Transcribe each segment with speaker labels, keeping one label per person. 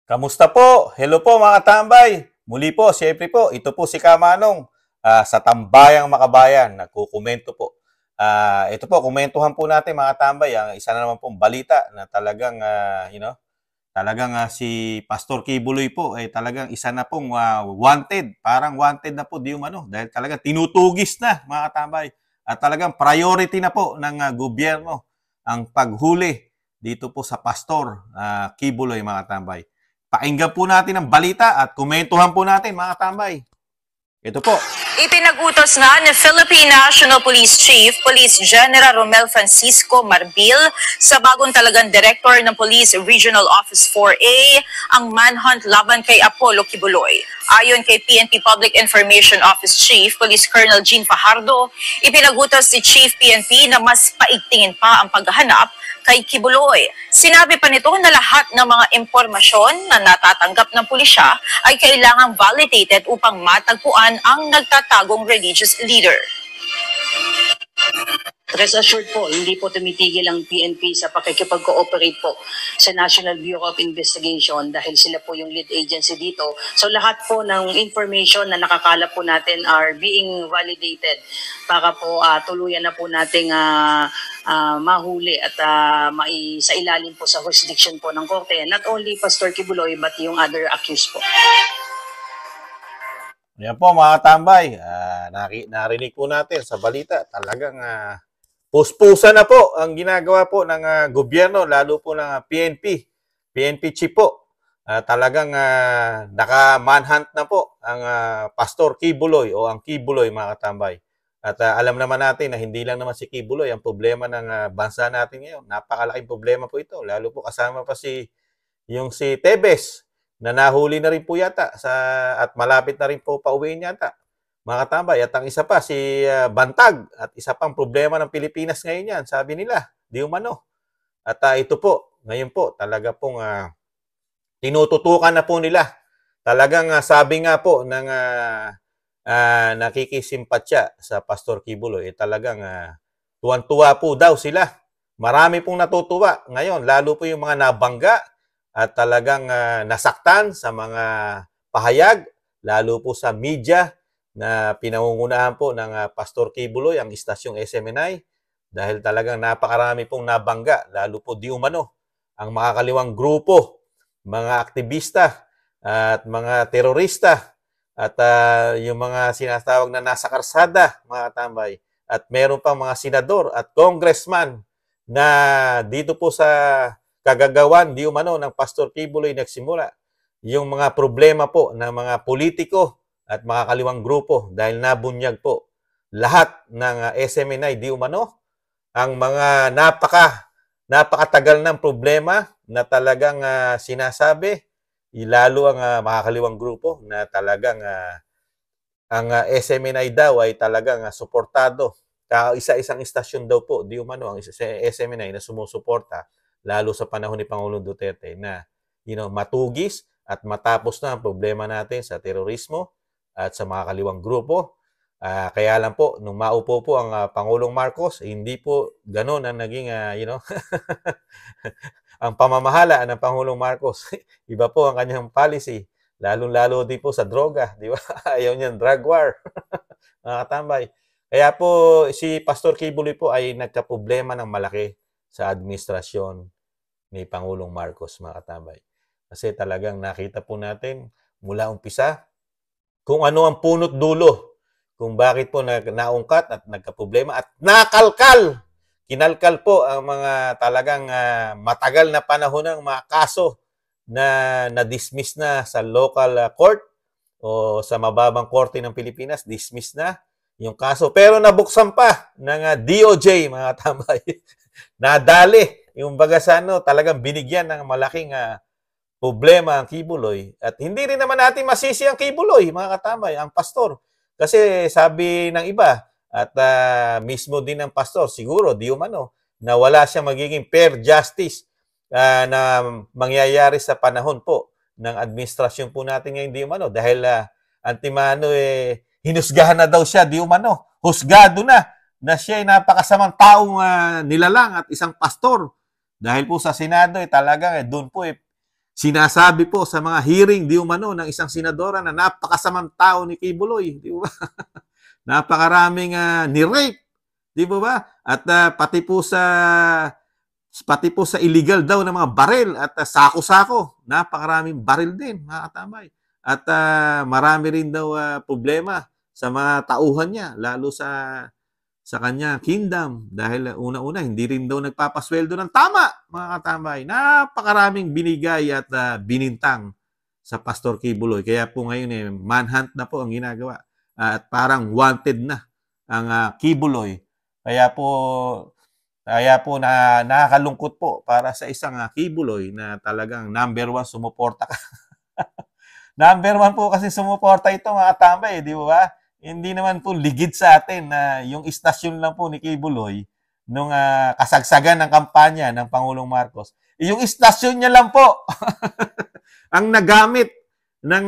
Speaker 1: Kamusta po? Hello po mga tambay. Muli po, siyempre po, ito po si Kamanong sa Tambayang Makabayan. Nagkukomento po. Ito po, komentuhan po natin mga tambay. Ang isa na naman pong balita na talagang, talagang si Pastor Kibuloy po ay talagang isa na pong wanted. Parang wanted na po, di umano. Dahil talagang tinutugis na mga tambay. At talagang priority na po ng gobyerno ang paghuli dito po sa Pastor Kibuloy mga tambay. Pakinggan po natin ang balita at komentuhan po natin mga tambay. Ito po.
Speaker 2: Ipinagutos na ni Philippine National Police Chief Police General Romel Francisco Marbil sa bagong talagang Director ng Police Regional Office 4A ang manhunt laban kay Apollo Kibuloy. Ayon kay PNP Public Information Office Chief Police Colonel Jean Fajardo, ipinagutos si Chief PNP na mas paigtingin pa ang paghahanap kay Kibuloy. Sinabi pa nito na lahat ng mga impormasyon na natatanggap ng pulisya ay kailangang validated upang matagpuan ang nagtatagong religious leader.
Speaker 3: Rest assured po, hindi po tumitigil ang PNP sa pakikipag-cooperate po sa National Bureau of Investigation dahil sila po yung lead agency dito. So lahat po ng information na nakakalap po natin are being validated para po tuluyan na po nating mahuli at sa ilalim po sa jurisdiction po ng korte. Not only Pastor Kibuloy but yung other accused po.
Speaker 1: Yan po mga tambay. Narinig po natin sa balita. Talagang puspusa na po ang ginagawa po ng gobyerno, lalo po ng PNP chief po. Talagang naka-manhunt na po ang Pastor Kibuloy o ang Kibuloy mga katambay. At alam naman natin na hindi lang naman si Kibuloy ang problema ng bansa natin ngayon. Napakalaking problema po ito. Lalo po kasama pa si Tebes na nahuli na rin po yata at malapit na rin po pauwiin yata. Mga katambay, at ang isa pa, si Bantag, at isa pang problema ng Pilipinas ngayon yan, sabi nila, di umano. At ito po, ngayon po, talaga pong tinututukan na po nila. Talagang sabi nga po ng nakikisimpatya sa Pastor Kibuloy, talagang tuwan-tuwa po daw sila. Marami pong natutuwa ngayon, lalo po yung mga nabangga at talagang nasaktan sa mga pahayag, lalo po sa media, na pinangungunahan po ng Pastor Kibuloy, ang istasyong SMNI, dahil talagang napakarami pong nabangga, lalo po di umano, ang makakaliwang grupo, mga aktivista, at mga terorista, at yung mga sinatawag na nasa karsada, mga tambay, at meron pang mga senador at congressman na dito po sa kagagawan, di umano, ng Pastor Kibuloy nagsimula. Yung mga problema po ng mga politiko, at mga kaliwang grupo dahil nabunyag po lahat ng SMNI di umano ang mga napakatagal ng problema na talagang sinasabi, lalo ang makakaliwang grupo na talagang ang SMNI daw ay talagang suportado. Isa-isang istasyon daw po di umano ang SMNI na sumusuporta lalo sa panahon ni Pangulong Duterte na matugis at matapos na ang problema natin sa terorismo at sa mga kaliwang grupo. Kaya lang po, nung maupo po ang Pangulong Marcos, hindi po ganun ang naging, ang pamamahala ng Pangulong Marcos. Iba po ang kanyang policy, lalong-lalo din po sa droga, di ba? Ayaw niyan, drug war. Mga katambay. Kaya po, si Pastor Kibuloy po ay nagkaproblema ng malaki sa administrasyon ni Pangulong Marcos, mga katambay. Kasi talagang nakita po natin mula umpisa, kung ano ang punot dulo, kung bakit po naungkat at nagkaproblema at kinalkal po ang mga talagang matagal na panahon ng mga kaso na na-dismiss na sa local court o sa mababang korte ng Pilipinas, dismiss na yung kaso. Pero nabuksan pa ng DOJ, mga tambay. Nadali yung bagasano, talagang binigyan ng malaking problema ang Kibuloy. At hindi rin naman natin masisi ang Kibuloy, mga katambay, ang pastor. Kasi sabi ng iba, at mismo din ng pastor, siguro, di umano, na wala siyang magiging fair justice na mangyayari sa panahon po ng administrasyon po natin ngayon, di umano. Dahil antimano, hinusgahan na daw siya, di umano. Husgado na siya ay napakasamang taong nilalang at isang pastor. Dahil po sa Senado, talagang doon po sinasabi po sa mga hearing di umano ng isang senadora na napakasamang tao ni Kibuloy, di ba? Napakaraming ni-rape, di ba? At pati po sa illegal daw na mga baril at sako-sako, napakaraming baril din, mga katambay. At marami rin daw problema sa mga tauhan niya, lalo sa kanya kingdom dahil una-una hindi rin daw nagpapasweldo ng tama, mga katambay. Napakaraming binigay at binintang sa Pastor Kibuloy. Kaya po ngayon manhunt na po ang ginagawa at parang wanted na ang Kibuloy. Kaya po na nakakalungkot po para sa isang Kibuloy na talagang number 1 sumuporta ka. Number 1 po kasi sumuporta ito, mga katambay, di ba? Hindi naman po ligid sa atin na yung istasyon lang po ni Kibuloy nung kasagsagan ng kampanya ng Pangulong Marcos. Yung istasyon niya lang po ang nagamit ng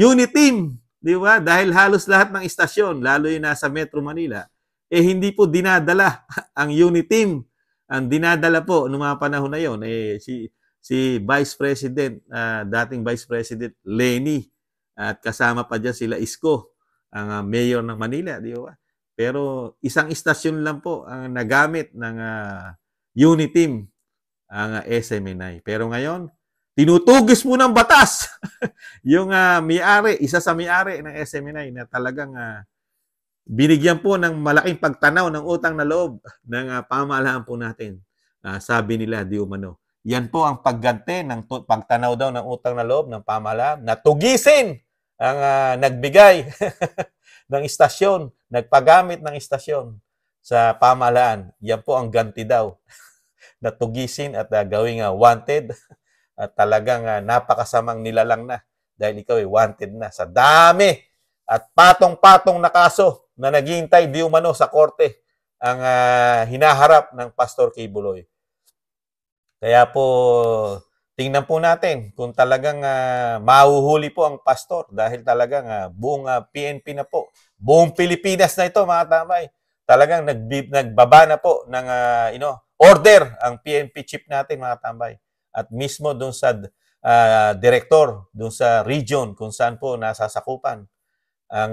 Speaker 1: unit team, di ba? Dahil halos lahat ng istasyon, lalo yung nasa Metro Manila, hindi po dinadala ang unit team. Ang dinadala po noong mga panahon na yon si Vice President, dating Vice President Leni, at kasama pa dyan sila Isko, ang mayor ng Manila, di ba? Pero isang istasyon lang po ang nagamit ng unit team, ang SMNI. Pero ngayon, tinutugis mo ng batas yung may-ari, isa sa may-ari ng SMNI na talagang binigyan po ng malaking pagtanaw ng utang na loob ng pamahalaan po natin. Sabi nila, di umano. Yan po ang pagganti ng pagtanaw daw ng utang na loob ng pamahalaan na tugisin ang nagbigay ng istasyon, nagpagamit ng istasyon sa pamahalaan. Yan po ang ganti daw na tugisin at gawing wanted at talagang napakasamang nilalang na dahil ikaw ay wanted na sa dami at patong-patong na kaso na naghihintay di umano sa korte ang hinaharap ng Pastor Kibuloy. Kaya po, tingnan po natin kung talagang mahuhuli po ang pastor dahil talagang buong PNP na po. Buong Pilipinas na ito, mga tambay. Talagang nagbaba na po ng order ang PNP chief natin, mga tambay. At mismo doon sa director, doon sa region kung saan po nasasakupan ang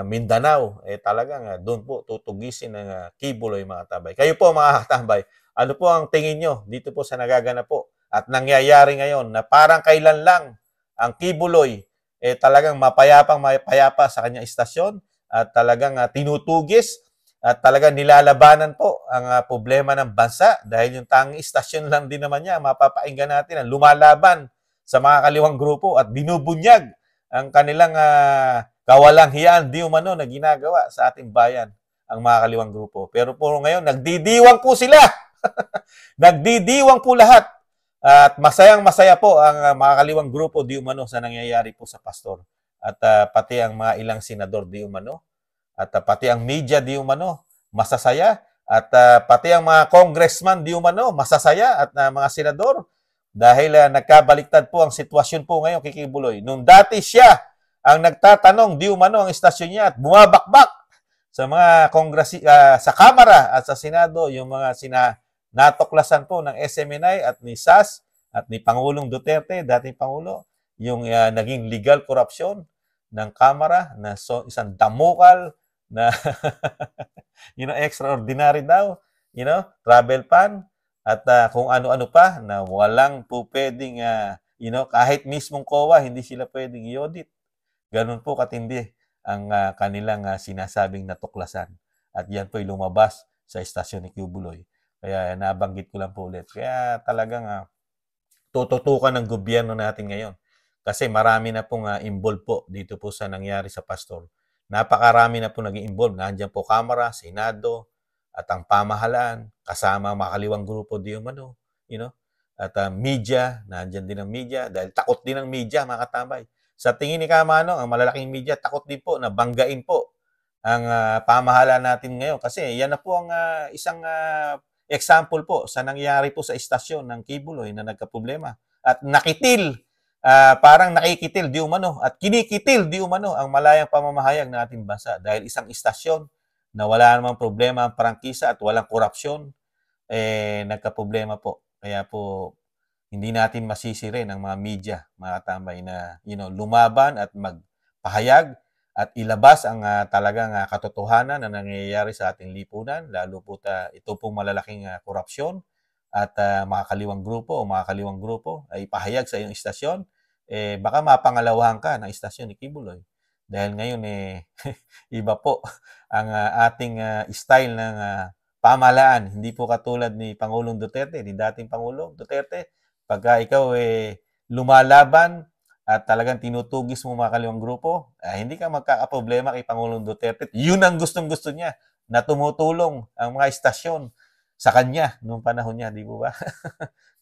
Speaker 1: Mindanao, talagang doon po tutugisin ng Kibuloy, mga tambay. Kayo po, mga tambay, ano po ang tingin nyo dito po sa nagaganap po at nangyayari ngayon na parang kailan lang ang Kibuloy talagang mapayapa sa kanyang istasyon at talagang tinutugis at talagang nilalabanan po ang problema ng bansa dahil yung tanging istasyon lang din naman niya mapapainggan natin ang lumalaban sa mga kaliwang grupo at binubunyag ang kanilang kawalang hiyaan di umano na ginagawa sa ating bayan ang mga kaliwang grupo. Pero po ngayon, nagdidiwang po sila. Nagdidiwang po lahat. At masayang-masaya po ang mga kaliwang grupo di umano sa nangyayari po sa pastor. At pati ang mga ilang senador di umano. At pati ang media di umano, masasaya. At pati ang mga congressman di umano, masasaya. At mga senador. Dahil nagkabaliktad po ang sitwasyon po ngayon kay Kibuloy. Nung dati siya ang nagtatanong di umano ang istasyon niya at bumabakbak sa mga sa Kamara at sa Senado, yung mga natuklasan po ng SMNI at ni SAS at ni Pangulong Duterte, dating Pangulo, yung naging legal corruption ng Kamara na isang damukal na extraordinary daw, travel ban at kung ano-ano pa na walang po pwedeng, kahit mismong COA, hindi sila pwedeng i-audit. Ganun po katindi ang kanilang sinasabing natuklasan. At yan po'y lumabas sa istasyon ni Kibuloy. Kaya nabanggit ko lang po ulit. Kaya talagang tututukan ng gobyerno natin ngayon. Kasi marami na pong involved po dito po sa nangyari sa pastor. Napakarami na po naging involved. Nandiyan po Kamara, Senado, at ang pamahalaan, kasama makaliwang grupo di umano, At media, nandiyan din ang media. Dahil takot din ang media, mga katambay. Sa tingin ni Kamano, ang malalaking media, takot din po na banggain po ang pamahalaan natin ngayon. Kasi yan na po ang isang example po sa nangyari po sa istasyon ng Kibuloy na nagkaproblema. At nakitil, parang nakikitil di umano at kinikitil di umano ang malayang pamamahayag ng ating bansa. Dahil isang istasyon na wala namang problema ang prangkisa at walang korupsyon, nagkaproblema po. Kaya po, hindi natin masisi rin ang mga media, mga katambay, na lumaban at magpahayag at ilabas ang talagang katotohanan na nangyayari sa ating lipunan, lalo po ito pong malalaking korupsyon at makakaliwang grupo o makakaliwang grupo ay ipahayag sa iyong istasyon, baka mapangalawahan ka ng istasyon ni Kibuloy. Dahil ngayon, iba po ang ating style ng pamahalaan. Hindi po katulad ni Pangulong Duterte, ni dating Pangulong Duterte. Pagka ikaw lumalaban at talagang tinutugis mo mga kaliwang grupo, hindi ka magkakaproblema kay Pangulong Duterte. Yun ang gustong-gusto niya, na tumutulong ang mga istasyon sa kanya noong panahon niya, di po ba?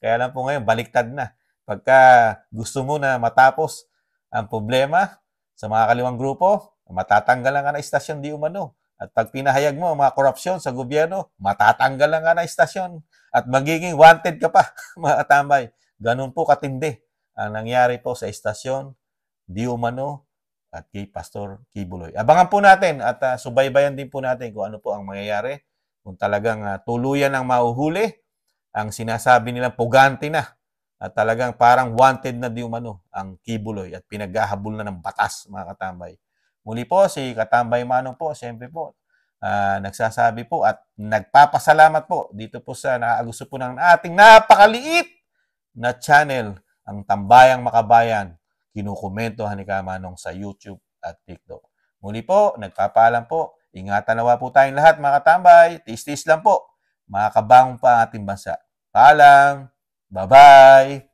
Speaker 1: Kaya lang po ngayon, baliktad na. Pagka gusto mo na matapos ang problema sa mga kaliwang grupo, matatanggalan ka na istasyon di umano. At pag pinahayag mo ang mga korupsyon sa gobyerno, matatanggalan ka na istasyon at magiging wanted ka pa, mga katambay. Ganun po katindi ang nangyari po sa istasyon di umano at kay Pastor Kibuloy. Abangan po natin at subaybayan din po natin kung ano po ang mangyayari. Kung talagang tuluyan ang mahuhuli, ang sinasabi nilang pugante na at talagang parang wanted na di umano ang Kibuloy at pinaghahabol na ng batas, mga katambay. Muli po, si Katambay Manong po, siyempre po, nagsasabi po at nagpapasalamat po dito po sa nakaagusto po ng ating napakaliit na channel, ang Tambayang Makabayan. Kinukomentohan ni Manong sa YouTube at TikTok. Muli po, nagpapaalam po. Ingatan nawa po tayong lahat, mga katambay. Tiis-tiis lang po. Makakabangon pa ang ating bansa. Paalam. Bye-bye.